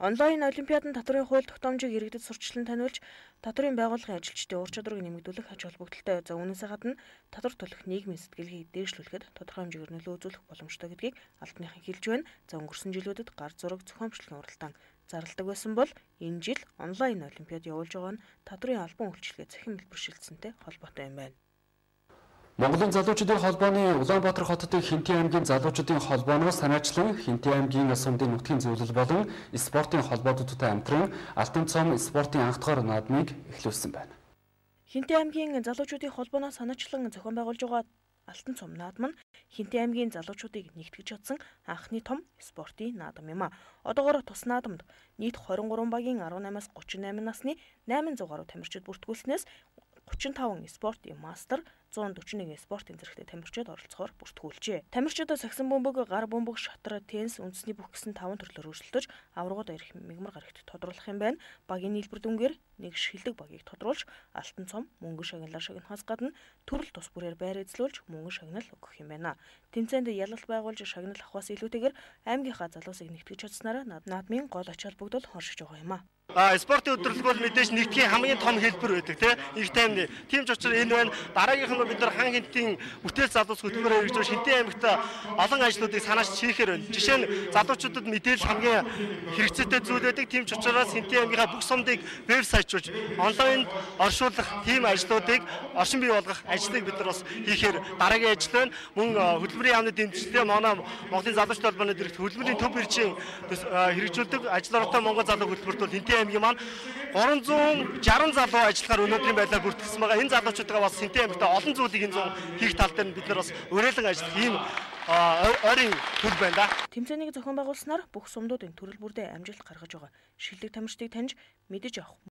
Онлайн олимпиадын татврын хууль тогтоомжийг иргэдэд сурчлан таниулж, татврын байгууллагын ажилчдын ур чадварыг нэмэгдүүлэх ач холбогдолтой. За үүнээс гадна татвар төлөх нийгмийн сэтгэлгээг дээшлүүлэхэд тодорхой хэмжээгээр нөлөө үзүүлэх боломжтой гэдгийг албаныхан хэлж байна. За өнгөрсөн жилүүдэд гар зураг зохиомжлолын уралдаан зарладаг байсан бол энэ жил онлайн олимпиад явуулж байгаа нь татврын албан үйлчилгээ цахим бэлбэршилцсэнтэй холбоотой юм байна. Монголын залуучуудын холбооны Улаанбаатар хотын Хинтээ аймгийн залуучуудын холбооноос санаачлан Хинтээ аймгийн сумдын нутгийн зөвлөл болон спортын холбоодуудтай хамтран Алтан цом спортын анх дахь наадмыг эхлүүлсэн байна. Хинтээ аймгийн залуучуудын холбооноос санаачлан зохион байгуулж байгаа Алтан цом наадам нь Хинтээ аймгийн залуучуудыг нэгтгэж чадсан анхны том спортын наадам юм а. Одоогоор тус наадамд нийт 23 багийн 18-аас 38 насны 800 гаруй тамирчид бүртгүүлснээс 35 спортын мастер, 141 спортын зэрэгтэй тамирчид оролцохоор бүртгүүлжээ. Тамирчид сагсан бөмбөг, гар бөмбөг, шатар, теннис, үндэсний бүх гэсэн 5 төрлөөр өрсөлдөж, аваргууд ирэх мягмар гарагт тодруулах юм байна. Багийн нийлбэр дүнгээр нэг шилдэг багийг тодруулж, Алтан цом мөнгөн шагналаар шагнахаас гадна төрөл тус бүрээр байр эзлүүлж мөнгөн шагнал өгөх юм байна. Тэмцээнд ялалт байгуулж шагнал авахаас илүүтэйгээр аймгийнхаа залуусыг нэгтгэж чадсанараа наадмын гол ач холбогдол хоршиж байгаа юм а. Спортын өдрөлг бол мэдээж нэгдгийн хамгийн том хэлбэр байдаг тийм их таймны. Тийм ч учраас энэ байна. Дараагийнх нь бид нар хан хинтийн бүтээл залуус хөтөлбөрөөр хэрэгжүүлж Хинтээ аймагт олон ажлуудыг санаачилж хийхээр байна. Жишээ нь залуучуудад мэдээлэл хамгийн хэрэгцээтэй зүйл байдаг. Тийм ч учраас Хинтээ аймгийнхаа бүх сумдыг вебсайтжуулж онлайнд оршуулах тийм ажлуудыг орчин бий болгох ажлыг бид нар бас хийхээр дараагийн ажил байна. Мөн хөтөлбөрийн яамны дэмжлэгтэй Монголын залуучууд холбооны дэргэд хөтөлбөрийн төв иржийн хэрэгжүүлдэг ажил ортой Монгол залуу хөтөлбөрт бол Хинтээ аймгийн маань 360 залуу ажиллахаар өнөөдрийн байдлаар бүртгэсэн байгаа. Энэ залуучуудаа бас Хинтээ аймагт олон зүйлийг энэ хийх тал дээр бид нар бас уриалан ажиллах ийм ойрын төл байна да. Тэмцээнийг зохион байгуулснаар бүх сумдуудын төрөл бүрдээ амжилт гаргаж байгаа шилдэг тамирчдыг таньж мэдэж авах